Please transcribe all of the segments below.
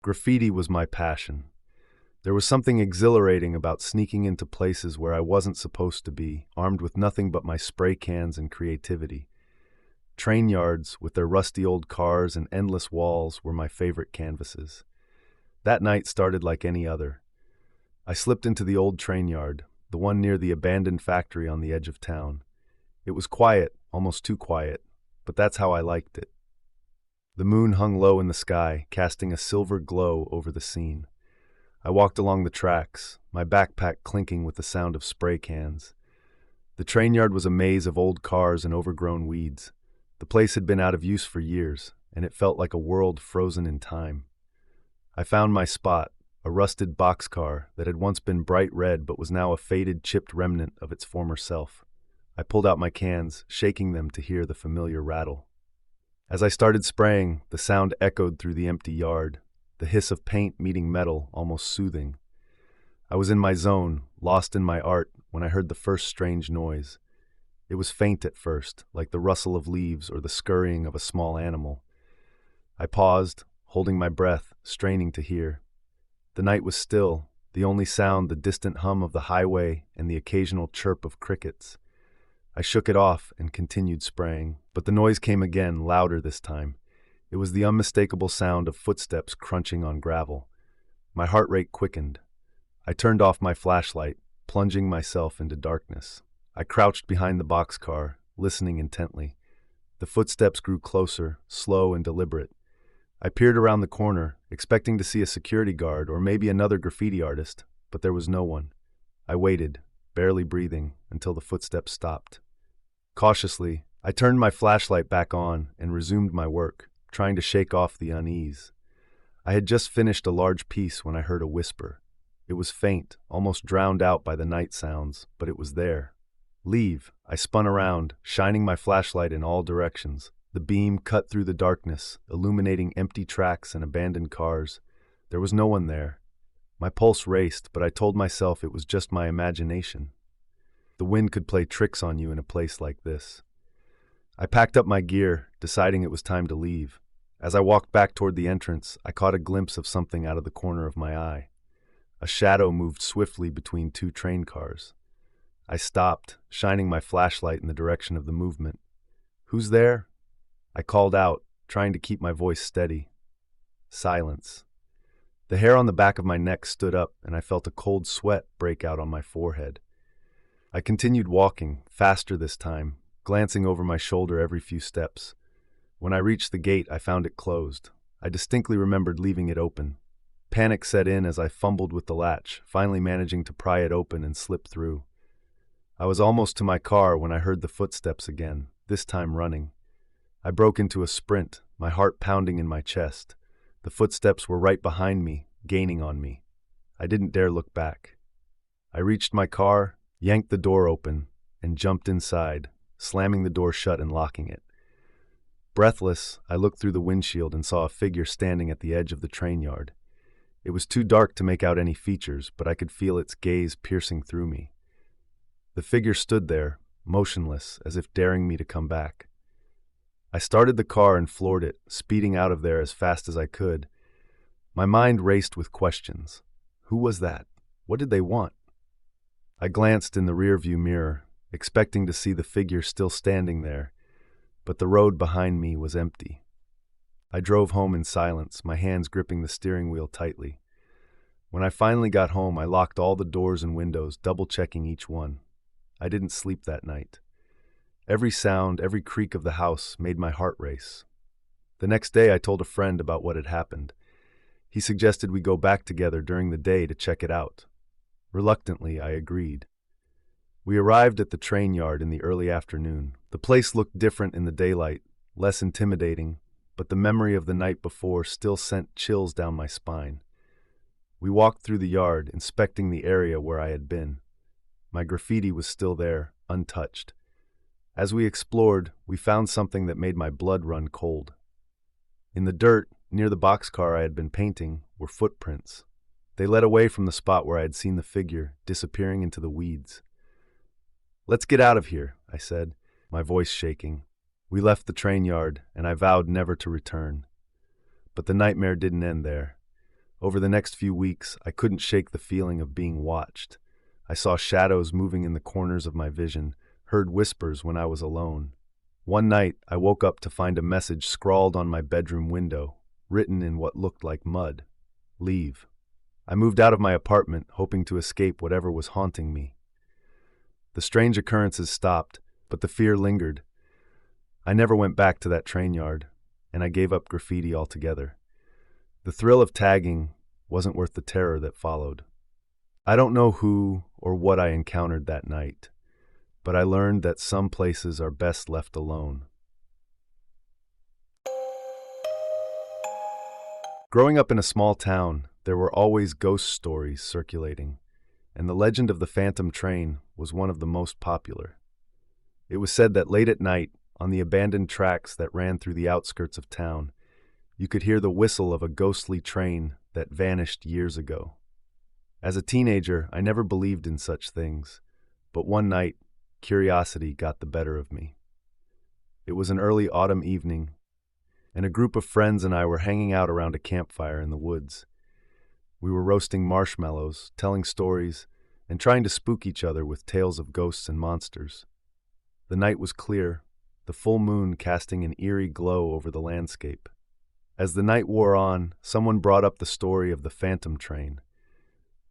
Graffiti was my passion. There was something exhilarating about sneaking into places where I wasn't supposed to be, armed with nothing but my spray cans and creativity. Train yards, with their rusty old cars and endless walls, were my favorite canvases. That night started like any other. I slipped into the old train yard, the one near the abandoned factory on the edge of town. It was quiet, almost too quiet, but that's how I liked it. The moon hung low in the sky, casting a silver glow over the scene. I walked along the tracks, my backpack clinking with the sound of spray cans. The train yard was a maze of old cars and overgrown weeds. The place had been out of use for years, and it felt like a world frozen in time. I found my spot, a rusted boxcar that had once been bright red but was now a faded, chipped remnant of its former self. I pulled out my cans, shaking them to hear the familiar rattle. As I started spraying, the sound echoed through the empty yard, the hiss of paint meeting metal almost soothing. I was in my zone, lost in my art, when I heard the first strange noise. It was faint at first, like the rustle of leaves or the scurrying of a small animal. I paused, holding my breath, straining to hear. The night was still, the only sound the distant hum of the highway and the occasional chirp of crickets. I shook it off and continued spraying, but the noise came again, louder this time. It was the unmistakable sound of footsteps crunching on gravel. My heart rate quickened. I turned off my flashlight, plunging myself into darkness. I crouched behind the boxcar, listening intently. The footsteps grew closer, slow and deliberate. I peered around the corner, expecting to see a security guard or maybe another graffiti artist, but there was no one. I waited, barely breathing, until the footsteps stopped. Cautiously, I turned my flashlight back on and resumed my work, trying to shake off the unease. I had just finished a large piece when I heard a whisper. It was faint, almost drowned out by the night sounds, but it was there. "Leave." I spun around, shining my flashlight in all directions. The beam cut through the darkness, illuminating empty tracks and abandoned cars. There was no one there. My pulse raced, but I told myself it was just my imagination. The wind could play tricks on you in a place like this. I packed up my gear, deciding it was time to leave. As I walked back toward the entrance, I caught a glimpse of something out of the corner of my eye. A shadow moved swiftly between two train cars. I stopped, shining my flashlight in the direction of the movement. "Who's there?" I called out, trying to keep my voice steady. Silence. The hair on the back of my neck stood up, and I felt a cold sweat break out on my forehead. I continued walking, faster this time, glancing over my shoulder every few steps. When I reached the gate, I found it closed. I distinctly remembered leaving it open. Panic set in as I fumbled with the latch, finally managing to pry it open and slip through. I was almost to my car when I heard the footsteps again, this time running. I broke into a sprint, my heart pounding in my chest. The footsteps were right behind me, gaining on me. I didn't dare look back. I reached my car, yanked the door open, and jumped inside, slamming the door shut and locking it. Breathless, I looked through the windshield and saw a figure standing at the edge of the train yard. It was too dark to make out any features, but I could feel its gaze piercing through me. The figure stood there, motionless, as if daring me to come back. I started the car and floored it, speeding out of there as fast as I could. My mind raced with questions. Who was that? What did they want? I glanced in the rearview mirror, expecting to see the figure still standing there, but the road behind me was empty. I drove home in silence, my hands gripping the steering wheel tightly. When I finally got home, I locked all the doors and windows, double-checking each one. I didn't sleep that night. Every sound, every creak of the house made my heart race. The next day, I told a friend about what had happened. He suggested we go back together during the day to check it out. Reluctantly, I agreed. We arrived at the train yard in the early afternoon. The place looked different in the daylight, less intimidating, but the memory of the night before still sent chills down my spine. We walked through the yard, inspecting the area where I had been. My graffiti was still there, untouched. As we explored, we found something that made my blood run cold. In the dirt, near the boxcar I had been painting, were footprints. They led away from the spot where I had seen the figure, disappearing into the weeds. "Let's get out of here," I said, my voice shaking. We left the train yard, and I vowed never to return. But the nightmare didn't end there. Over the next few weeks, I couldn't shake the feeling of being watched. I saw shadows moving in the corners of my vision, heard whispers when I was alone. One night, I woke up to find a message scrawled on my bedroom window, written in what looked like mud. Leave. I moved out of my apartment, hoping to escape whatever was haunting me. The strange occurrences stopped, but the fear lingered. I never went back to that train yard, and I gave up graffiti altogether. The thrill of tagging wasn't worth the terror that followed. I don't know who or what I encountered that night, but I learned that some places are best left alone. Growing up in a small town, there were always ghost stories circulating, and the legend of the phantom train was one of the most popular. It was said that late at night, on the abandoned tracks that ran through the outskirts of town, you could hear the whistle of a ghostly train that vanished years ago. As a teenager, I never believed in such things, but one night, curiosity got the better of me. It was an early autumn evening, and a group of friends and I were hanging out around a campfire in the woods. We were roasting marshmallows, telling stories, and trying to spook each other with tales of ghosts and monsters. The night was clear, the full moon casting an eerie glow over the landscape. As the night wore on, someone brought up the story of the phantom train.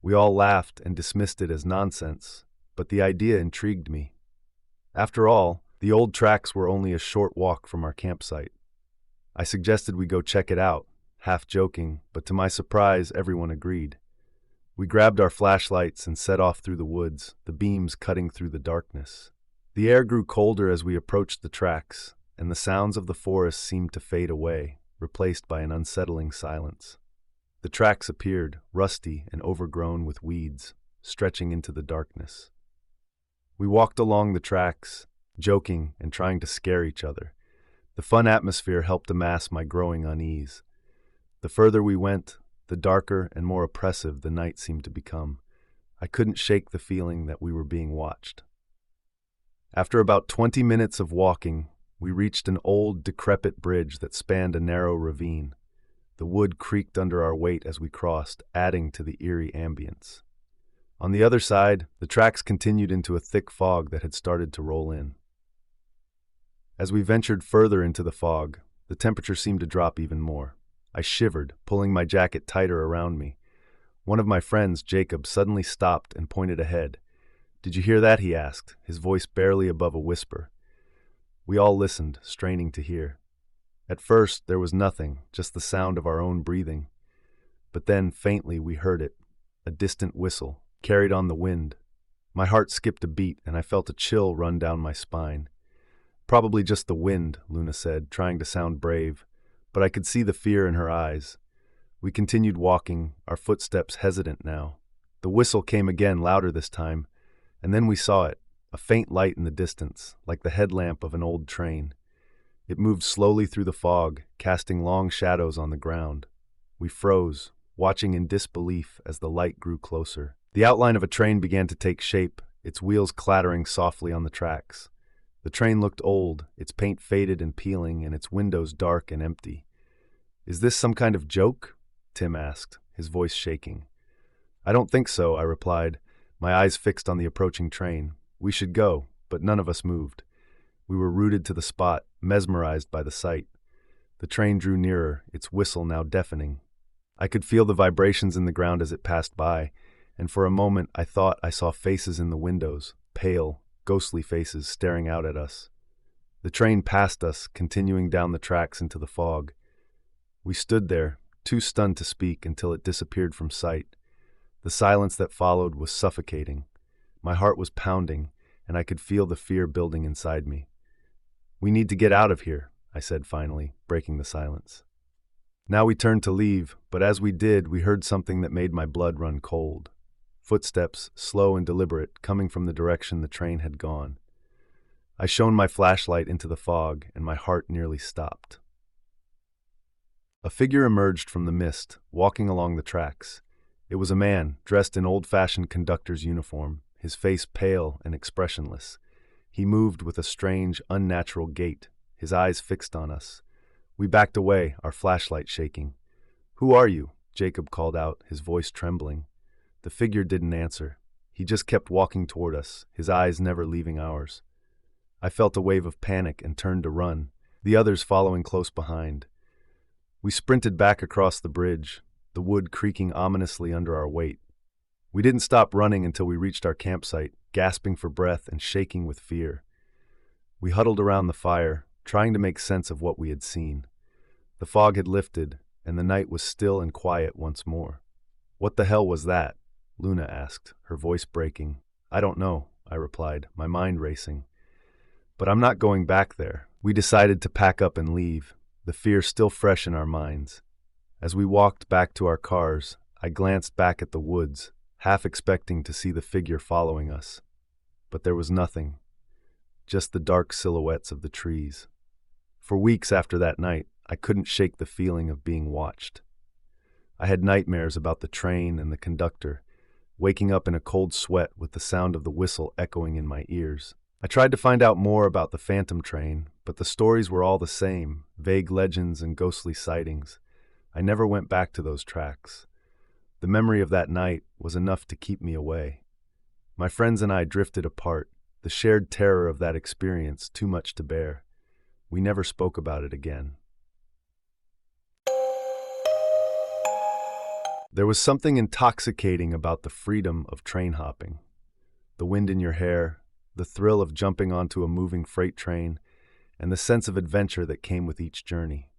We all laughed and dismissed it as nonsense, but the idea intrigued me. After all, the old tracks were only a short walk from our campsite. I suggested we go check it out, half joking, but to my surprise, everyone agreed. We grabbed our flashlights and set off through the woods, the beams cutting through the darkness. The air grew colder as we approached the tracks, and the sounds of the forest seemed to fade away, replaced by an unsettling silence. The tracks appeared, rusty and overgrown with weeds, stretching into the darkness. We walked along the tracks, joking and trying to scare each other. The fun atmosphere helped to mask my growing unease. The further we went, the darker and more oppressive the night seemed to become. I couldn't shake the feeling that we were being watched. After about 20 minutes of walking, we reached an old, decrepit bridge that spanned a narrow ravine. The wood creaked under our weight as we crossed, adding to the eerie ambience. On the other side, the tracks continued into a thick fog that had started to roll in. As we ventured further into the fog, the temperature seemed to drop even more. I shivered, pulling my jacket tighter around me. One of my friends, Jacob, suddenly stopped and pointed ahead. "Did you hear that?" he asked, his voice barely above a whisper. We all listened, straining to hear. At first, there was nothing, just the sound of our own breathing. But then, faintly, we heard it, a distant whistle, carried on the wind. My heart skipped a beat, and I felt a chill run down my spine. "Probably just the wind," Luna said, trying to sound brave, but I could see the fear in her eyes. We continued walking, our footsteps hesitant now. The whistle came again, louder this time, and then we saw it, a faint light in the distance, like the headlamp of an old train. It moved slowly through the fog, casting long shadows on the ground. We froze, watching in disbelief as the light grew closer. The outline of a train began to take shape, its wheels clattering softly on the tracks. The train looked old, its paint faded and peeling, and its windows dark and empty. "Is this some kind of joke?" Tim asked, his voice shaking. "I don't think so," I replied, my eyes fixed on the approaching train. We should go, but none of us moved. We were rooted to the spot, mesmerized by the sight. The train drew nearer, its whistle now deafening. I could feel the vibrations in the ground as it passed by, and for a moment I thought I saw faces in the windows, pale, ghostly faces staring out at us. The train passed us, continuing down the tracks into the fog. We stood there, too stunned to speak, until it disappeared from sight. The silence that followed was suffocating. My heart was pounding, and I could feel the fear building inside me. "We need to get out of here," I said finally, breaking the silence. Now we turned to leave, but as we did, we heard something that made my blood run cold. Footsteps, slow and deliberate, coming from the direction the train had gone. I shone my flashlight into the fog, and my heart nearly stopped. A figure emerged from the mist, walking along the tracks. It was a man, dressed in old-fashioned conductor's uniform, his face pale and expressionless. He moved with a strange, unnatural gait, his eyes fixed on us. We backed away, our flashlight shaking. "Who are you?" Jacob called out, his voice trembling. The figure didn't answer. He just kept walking toward us, his eyes never leaving ours. I felt a wave of panic and turned to run, the others following close behind. We sprinted back across the bridge, the wood creaking ominously under our weight. We didn't stop running until we reached our campsite, gasping for breath and shaking with fear. We huddled around the fire, trying to make sense of what we had seen. The fog had lifted, and the night was still and quiet once more. "What the hell was that?" Luna asked, her voice breaking. "I don't know," I replied, my mind racing. "But I'm not going back there." We decided to pack up and leave, the fear still fresh in our minds. As we walked back to our cars, I glanced back at the woods, half expecting to see the figure following us. But there was nothing, just the dark silhouettes of the trees. For weeks after that night, I couldn't shake the feeling of being watched. I had nightmares about the train and the conductor, waking up in a cold sweat with the sound of the whistle echoing in my ears. I tried to find out more about the phantom train, but the stories were all the same, vague legends and ghostly sightings. I never went back to those tracks. The memory of that night was enough to keep me away. My friends and I drifted apart, the shared terror of that experience too much to bear. We never spoke about it again. There was something intoxicating about the freedom of train hopping. The wind in your hair, the thrill of jumping onto a moving freight train, and the sense of adventure that came with each journey.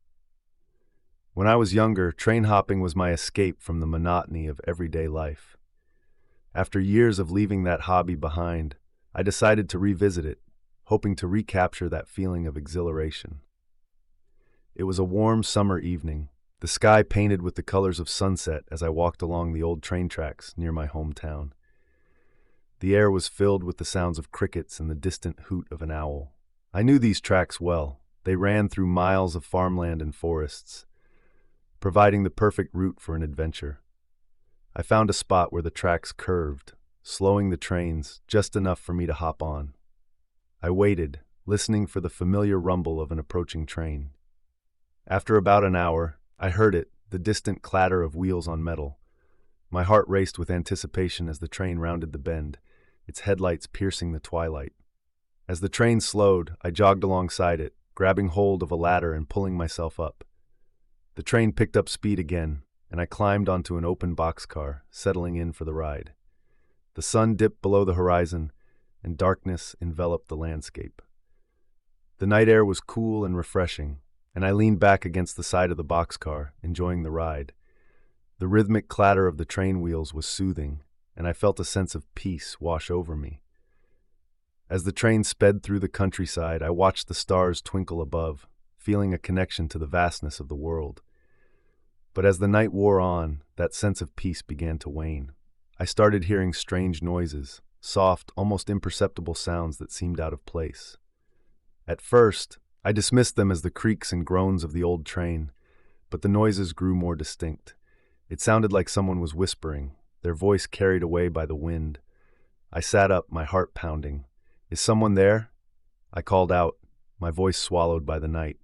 When I was younger, train hopping was my escape from the monotony of everyday life. After years of leaving that hobby behind, I decided to revisit it, hoping to recapture that feeling of exhilaration. It was a warm summer evening, the sky painted with the colors of sunset as I walked along the old train tracks near my hometown. The air was filled with the sounds of crickets and the distant hoot of an owl. I knew these tracks well. They ran through miles of farmland and forests, providing the perfect route for an adventure. I found a spot where the tracks curved, slowing the trains just enough for me to hop on. I waited, listening for the familiar rumble of an approaching train. After about an hour, I heard it, the distant clatter of wheels on metal. My heart raced with anticipation as the train rounded the bend, its headlights piercing the twilight. As the train slowed, I jogged alongside it, grabbing hold of a ladder and pulling myself up. The train picked up speed again, and I climbed onto an open boxcar, settling in for the ride. The sun dipped below the horizon, and darkness enveloped the landscape. The night air was cool and refreshing, and I leaned back against the side of the boxcar, enjoying the ride. The rhythmic clatter of the train wheels was soothing, and I felt a sense of peace wash over me. As the train sped through the countryside, I watched the stars twinkle above, feeling a connection to the vastness of the world. But as the night wore on, that sense of peace began to wane. I started hearing strange noises, soft, almost imperceptible sounds that seemed out of place. At first, I dismissed them as the creaks and groans of the old train, but the noises grew more distinct. It sounded like someone was whispering, their voice carried away by the wind. I sat up, my heart pounding. "Is someone there?" I called out, my voice swallowed by the night.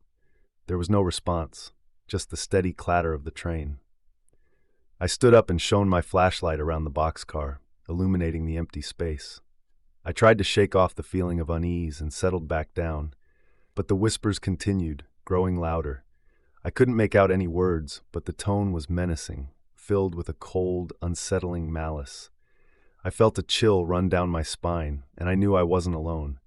There was no response, just the steady clatter of the train. I stood up and shone my flashlight around the boxcar, illuminating the empty space. I tried to shake off the feeling of unease and settled back down, but the whispers continued, growing louder. I couldn't make out any words, but the tone was menacing, filled with a cold, unsettling malice. I felt a chill run down my spine, and I knew I wasn't alone.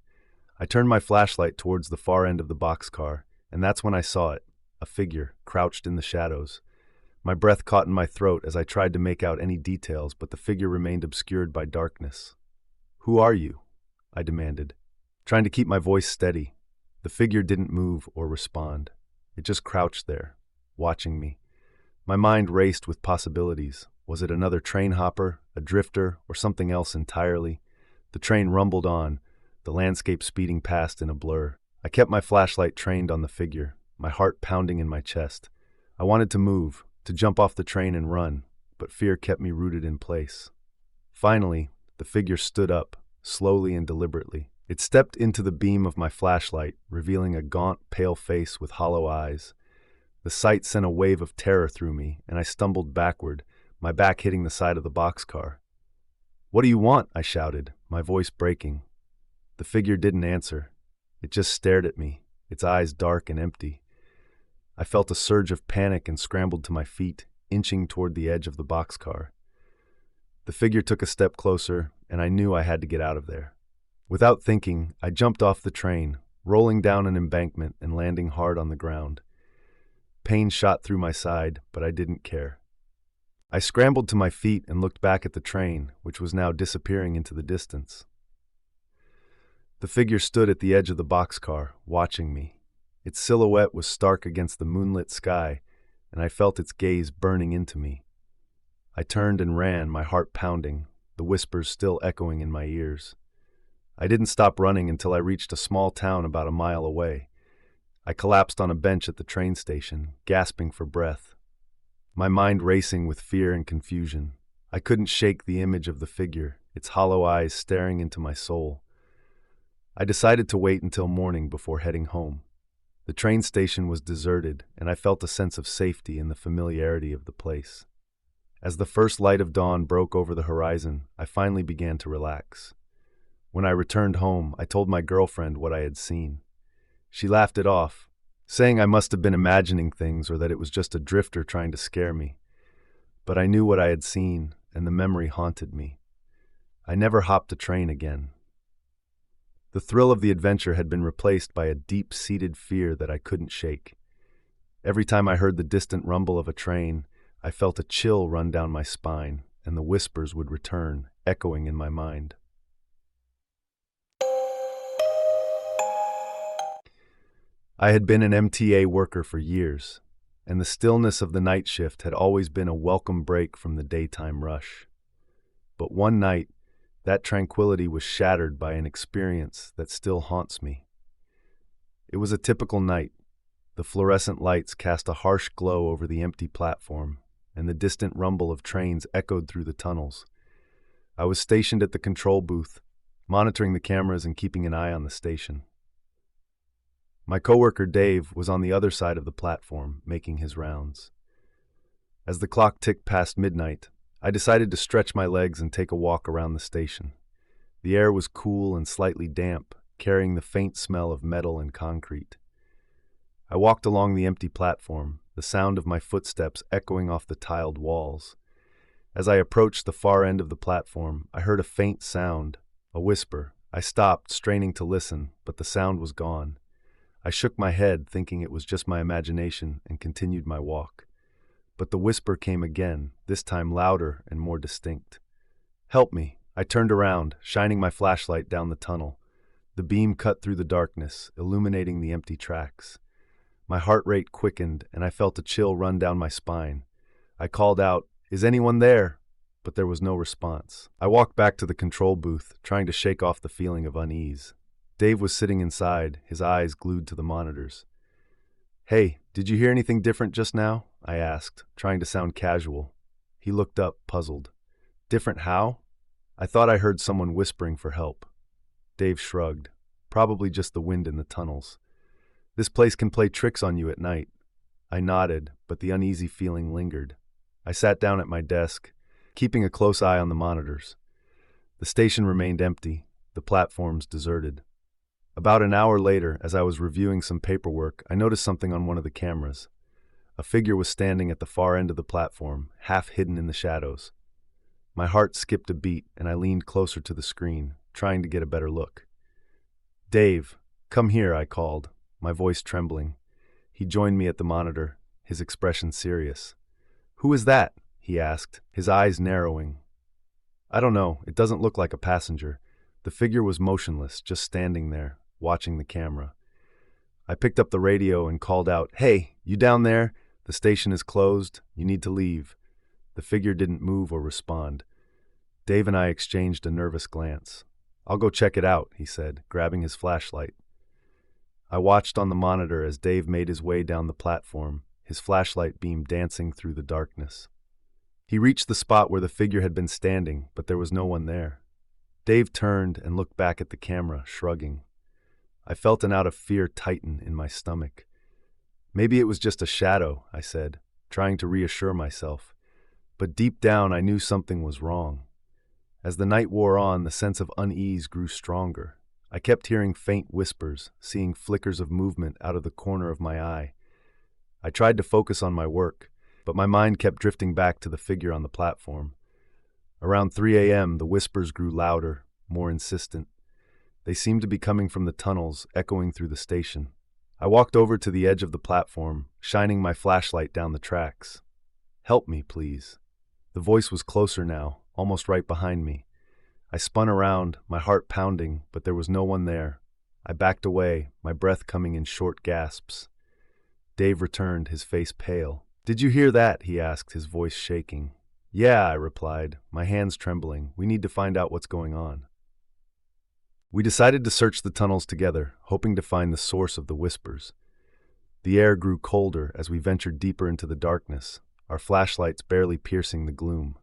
I turned my flashlight towards the far end of the boxcar, and that's when I saw it, a figure, crouched in the shadows. My breath caught in my throat as I tried to make out any details, but the figure remained obscured by darkness. "Who are you?" I demanded, trying to keep my voice steady. The figure didn't move or respond. It just crouched there, watching me. My mind raced with possibilities. Was it another train hopper, a drifter, or something else entirely? The train rumbled on, the landscape speeding past in a blur. I kept my flashlight trained on the figure, my heart pounding in my chest. I wanted to move, to jump off the train and run, but fear kept me rooted in place. Finally, the figure stood up, slowly and deliberately. It stepped into the beam of my flashlight, revealing a gaunt, pale face with hollow eyes. The sight sent a wave of terror through me, and I stumbled backward, my back hitting the side of the boxcar. "What do you want?" I shouted, my voice breaking. The figure didn't answer. It just stared at me, its eyes dark and empty. I felt a surge of panic and scrambled to my feet, inching toward the edge of the boxcar. The figure took a step closer, and I knew I had to get out of there. Without thinking, I jumped off the train, rolling down an embankment and landing hard on the ground. Pain shot through my side, but I didn't care. I scrambled to my feet and looked back at the train, which was now disappearing into the distance. The figure stood at the edge of the boxcar, watching me. Its silhouette was stark against the moonlit sky, and I felt its gaze burning into me. I turned and ran, my heart pounding, the whispers still echoing in my ears. I didn't stop running until I reached a small town about a mile away. I collapsed on a bench at the train station, gasping for breath. My mind racing with fear and confusion. I couldn't shake the image of the figure, its hollow eyes staring into my soul. I decided to wait until morning before heading home. The train station was deserted, and I felt a sense of safety in the familiarity of the place. As the first light of dawn broke over the horizon, I finally began to relax. When I returned home, I told my girlfriend what I had seen. She laughed it off, saying I must have been imagining things or that it was just a drifter trying to scare me. But I knew what I had seen, and the memory haunted me. I never hopped a train again. The thrill of the adventure had been replaced by a deep-seated fear that I couldn't shake. Every time I heard the distant rumble of a train, I felt a chill run down my spine, and the whispers would return, echoing in my mind. I had been an MTA worker for years, and the stillness of the night shift had always been a welcome break from the daytime rush. But one night, that tranquility was shattered by an experience that still haunts me. It was a typical night. The fluorescent lights cast a harsh glow over the empty platform, and the distant rumble of trains echoed through the tunnels. I was stationed at the control booth, monitoring the cameras and keeping an eye on the station. My coworker Dave was on the other side of the platform, making his rounds. As the clock ticked past midnight, I decided to stretch my legs and take a walk around the station. The air was cool and slightly damp, carrying the faint smell of metal and concrete. I walked along the empty platform, the sound of my footsteps echoing off the tiled walls. As I approached the far end of the platform, I heard a faint sound, a whisper. I stopped, straining to listen, but the sound was gone. I shook my head, thinking it was just my imagination, and continued my walk. But the whisper came again, this time louder and more distinct. "Help me!" I turned around, shining my flashlight down the tunnel. The beam cut through the darkness, illuminating the empty tracks. My heart rate quickened, and I felt a chill run down my spine. I called out, "Is anyone there?" But there was no response. I walked back to the control booth, trying to shake off the feeling of unease. Dave was sitting inside, his eyes glued to the monitors. "Hey, did you hear anything different just now?" I asked, trying to sound casual. He looked up, puzzled. "Different how?" "I thought I heard someone whispering for help." Dave shrugged. "Probably just the wind in the tunnels. This place can play tricks on you at night." I nodded, but the uneasy feeling lingered. I sat down at my desk, keeping a close eye on the monitors. The station remained empty, the platforms deserted. About an hour later, as I was reviewing some paperwork, I noticed something on one of the cameras. A figure was standing at the far end of the platform, half hidden in the shadows. My heart skipped a beat, and I leaned closer to the screen, trying to get a better look. "Dave, come here," I called, my voice trembling. He joined me at the monitor, his expression serious. "Who is that?" he asked, his eyes narrowing. "I don't know. It doesn't look like a passenger." The figure was motionless, just standing there, watching the camera. I picked up the radio and called out, "Hey, you down there? The station is closed. You need to leave." The figure didn't move or respond. Dave and I exchanged a nervous glance. "I'll go check it out," he said, grabbing his flashlight. I watched on the monitor as Dave made his way down the platform, his flashlight beam dancing through the darkness. He reached the spot where the figure had been standing, but there was no one there. Dave turned and looked back at the camera, shrugging. I felt an out of fear tighten in my stomach. Maybe it was just a shadow, I said, trying to reassure myself. But deep down, I knew something was wrong. As the night wore on, the sense of unease grew stronger. I kept hearing faint whispers, seeing flickers of movement out of the corner of my eye. I tried to focus on my work, but my mind kept drifting back to the figure on the platform. Around 3 a.m., the whispers grew louder, more insistent. They seemed to be coming from the tunnels, echoing through the station. I walked over to the edge of the platform, shining my flashlight down the tracks. "Help me, please." The voice was closer now, almost right behind me. I spun around, my heart pounding, but there was no one there. I backed away, my breath coming in short gasps. Dave returned, his face pale. "Did you hear that?" he asked, his voice shaking. "Yeah," I replied, my hands trembling. "We need to find out what's going on." We decided to search the tunnels together, hoping to find the source of the whispers. The air grew colder as we ventured deeper into the darkness, our flashlights barely piercing the gloom.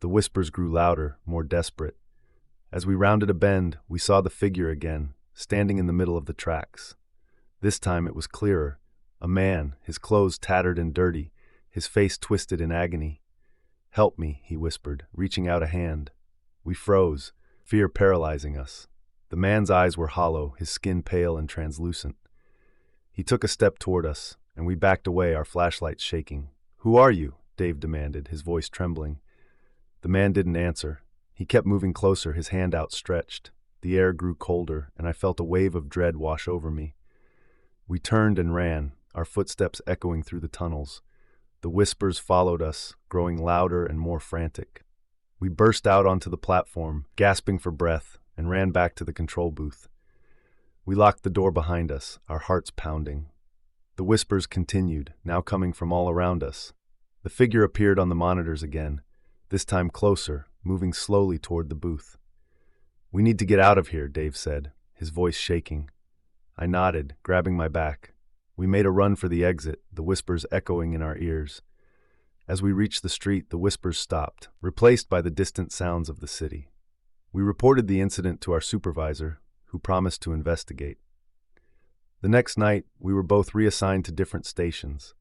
The whispers grew louder, more desperate. As we rounded a bend, we saw the figure again, standing in the middle of the tracks. This time it was clearer. A man, his clothes tattered and dirty, his face twisted in agony. "Help me," he whispered, reaching out a hand. We froze, fear paralyzing us. The man's eyes were hollow, his skin pale and translucent. He took a step toward us, and we backed away, our flashlights shaking. "Who are you?" Dave demanded, his voice trembling. The man didn't answer. He kept moving closer, his hand outstretched. The air grew colder, and I felt a wave of dread wash over me. We turned and ran, our footsteps echoing through the tunnels. The whispers followed us, growing louder and more frantic. We burst out onto the platform, gasping for breath, and ran back to the control booth. We locked the door behind us, our hearts pounding. The whispers continued, now coming from all around us. The figure appeared on the monitors again, this time closer, moving slowly toward the booth. "We need to get out of here," Dave said, his voice shaking. I nodded, grabbing my back. We made a run for the exit, the whispers echoing in our ears. As we reached the street, the whispers stopped, replaced by the distant sounds of the city. We reported the incident to our supervisor, who promised to investigate. The next night, we were both reassigned to different stations.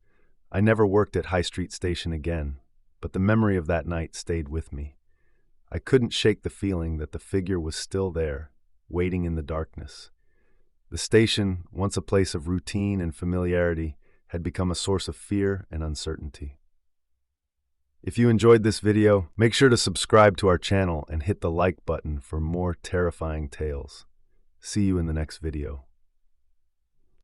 I never worked at High Street Station again, but the memory of that night stayed with me. I couldn't shake the feeling that the figure was still there, waiting in the darkness. The station, once a place of routine and familiarity, had become a source of fear and uncertainty. If you enjoyed this video, make sure to subscribe to our channel and hit the like button for more terrifying tales. See you in the next video.